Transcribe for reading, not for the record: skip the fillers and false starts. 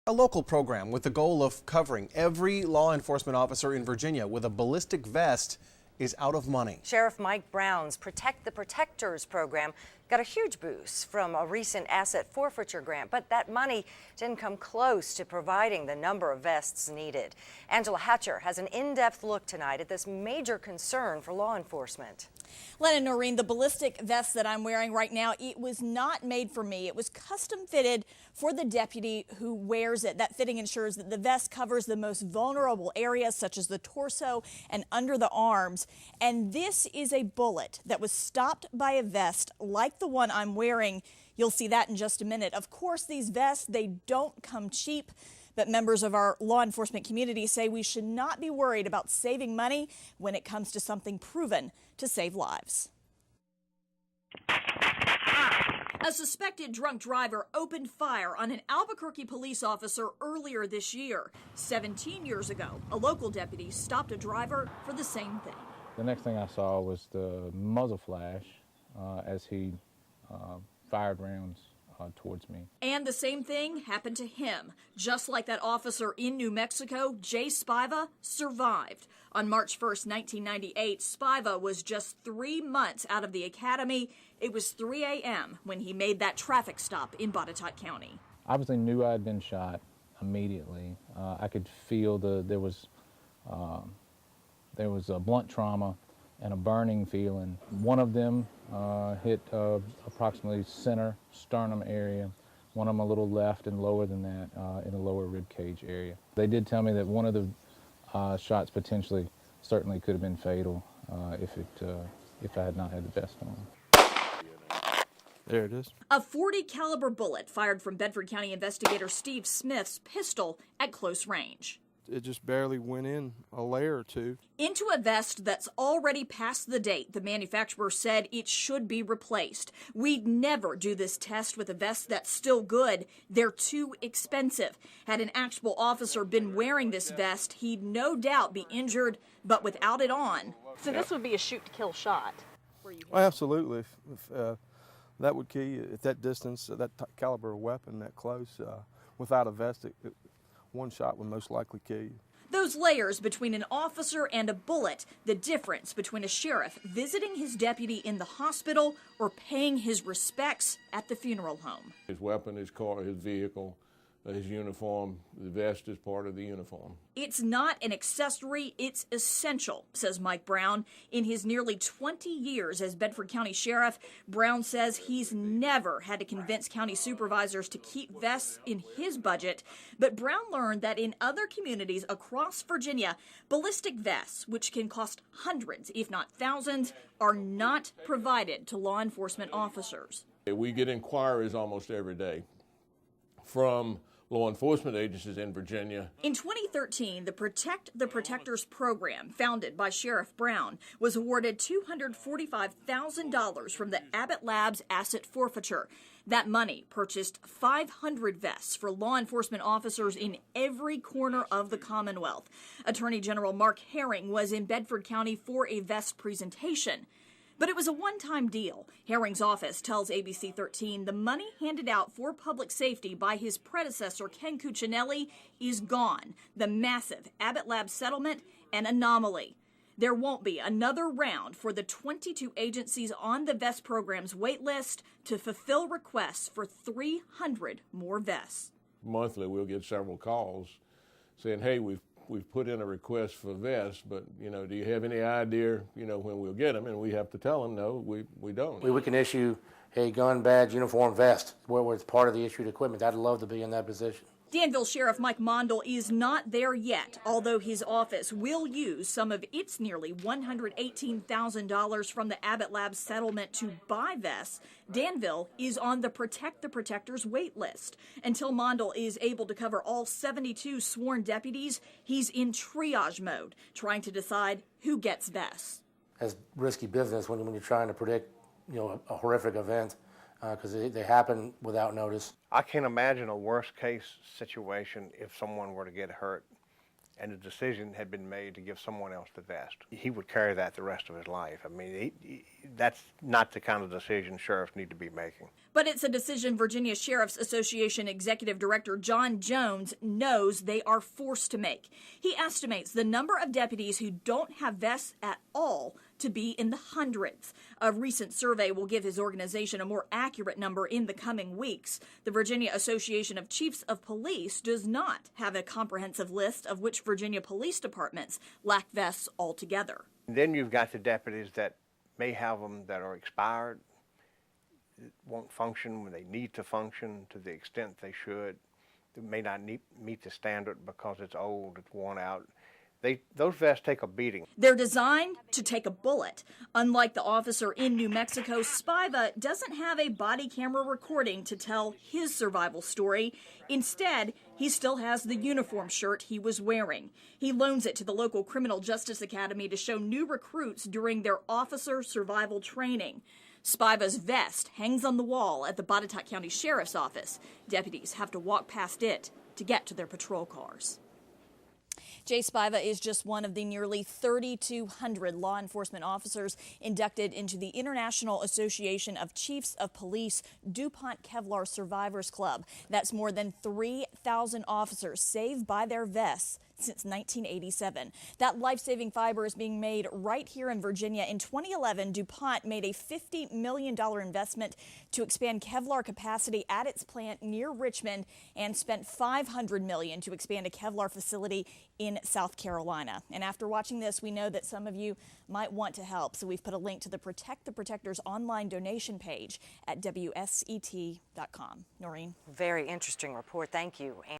A local program with the goal of covering every law enforcement officer in Virginia with a ballistic vest is out of money. Sheriff Mike Brown's Protect the Protectors program got a huge boost from a recent asset forfeiture grant, but that money didn't come close to providing the number of vests needed. Angela Hatcher has an in-depth look tonight at this major concern for law enforcement. Len and Noreen, the ballistic vest that I'm wearing right now, it was not made for me. It was custom fitted for the deputy who wears it. That fitting ensures that the vest covers the most vulnerable areas such as the torso and under the arms. And this is a bullet that was stopped by a vest like the one I'm wearing. You'll see that in just a minute. Of course, these vests, they don't come cheap. But members of our law enforcement community say we should not be worried about saving money when it comes to something proven to save lives. A suspected drunk driver opened fire on an Albuquerque police officer earlier this year. 17 years ago, a local deputy stopped a driver for the same thing. The next thing I saw was the muzzle flash as he fired rounds towards me. And the same thing happened to him. Just like that officer in New Mexico, Jay Spiva survived. On March 1st, 1998, Spiva was just 3 months out of the academy. It was 3 a.m. when he made that traffic stop in Botetourt County. I obviously knew I had been shot immediately. I could feel there was a blunt trauma and a burning feeling. One of them hit approximately center sternum area, one of them a little left and lower than that in the lower rib cage area. They did tell me that one of the shots potentially certainly could have been fatal if I had not had the vest on. There it is. A .40 caliber bullet fired from Bedford County investigator Steve Smith's pistol at close range. It just barely went in a layer or two. Into a vest that's already past the date. The manufacturer said it should be replaced. We'd never do this test with a vest that's still good. They're too expensive. Had an actual officer been wearing this vest, he'd no doubt be injured, but without it on. So this would be a shoot-to-kill shot. Absolutely. If that would kill you at that distance, that caliber of weapon, that close, without a vest, one shot would most likely kill you. Those layers between an officer and a bullet, the difference between a sheriff visiting his deputy in the hospital or paying his respects at the funeral home. His weapon, his car, his vehicle, his uniform, the vest is part of the uniform. It's not an accessory, it's essential, says Mike Brown. In his nearly 20 years as Bedford County Sheriff, Brown says he's never had to convince county supervisors to keep vests in his budget. But Brown learned that in other communities across Virginia, ballistic vests, which can cost hundreds, if not thousands, are not provided to law enforcement officers. We get inquiries almost every day from law enforcement agencies in Virginia. In 2013, the Protect the Protectors program, founded by Sheriff Brown, was awarded $245,000 from the Abbott Labs asset forfeiture. That money purchased 500 vests for law enforcement officers in every corner of the Commonwealth. Attorney General Mark Herring was in Bedford County for a vest presentation. But it was a one-time deal. Herring's office tells ABC 13 the money handed out for public safety by his predecessor, Ken Cuccinelli, is gone. The massive Abbott Labs settlement, an anomaly. There won't be another round for the 22 agencies on the vest program's wait list to fulfill requests for 300 more vests. Monthly, we'll get several calls saying, hey, we've put in a request for vests, but, do you have any idea, when we'll get them? And we have to tell them, no, we don't. We can issue a gun, badge, uniform, vest, where it's part of the issued equipment. I'd love to be in that position. Danville Sheriff Mike Mondel is not there yet, although his office will use some of its nearly $118,000 from the Abbott Labs settlement to buy vests. Danville is on the Protect the Protectors wait list. Until Mondel is able to cover all 72 sworn deputies, he's in triage mode, trying to decide who gets vests. It's risky business when you're trying to predict, a horrific event, because they happen without notice. I can't imagine a worst case situation if someone were to get hurt and the decision had been made to give someone else the vest, he would carry that the rest of his life. I mean, that's not the kind of decision sheriffs need to be making. But it's a decision Virginia Sheriff's Association Executive Director John Jones knows they are forced to make. He estimates the number of deputies who don't have vests at all to be in the hundreds. A recent survey will give his organization a more accurate number in the coming weeks. The Virginia Association of Chiefs of Police does not have a comprehensive list of which Virginia police departments lack vests altogether. And then you've got the deputies that may have them that are expired, won't function when they need to function to the extent they should. They may not meet the standard because it's old, it's worn out. Those vests take a beating. They're designed to take a bullet. Unlike the officer in New Mexico, Spiva doesn't have a body camera recording to tell his survival story. Instead, he still has the uniform shirt he was wearing. He loans it to the local Criminal Justice Academy to show new recruits during their officer survival training. Spiva's vest hangs on the wall at the Botetourt County Sheriff's Office. Deputies have to walk past it to get to their patrol cars. Jay Spiva is just one of the nearly 3,200 law enforcement officers inducted into the International Association of Chiefs of Police DuPont Kevlar Survivors Club. That's more than 3,000 officers saved by their vests since 1987. That life-saving fiber is being made right here in Virginia. In 2011, DuPont made a $50 million investment to expand Kevlar capacity at its plant near Richmond and spent $500 million to expand a Kevlar facility in South Carolina. And after watching this, we know that some of you might want to help. So we've put a link to the Protect the Protectors online donation page at WSET.com. Noreen. Very interesting report. Thank you.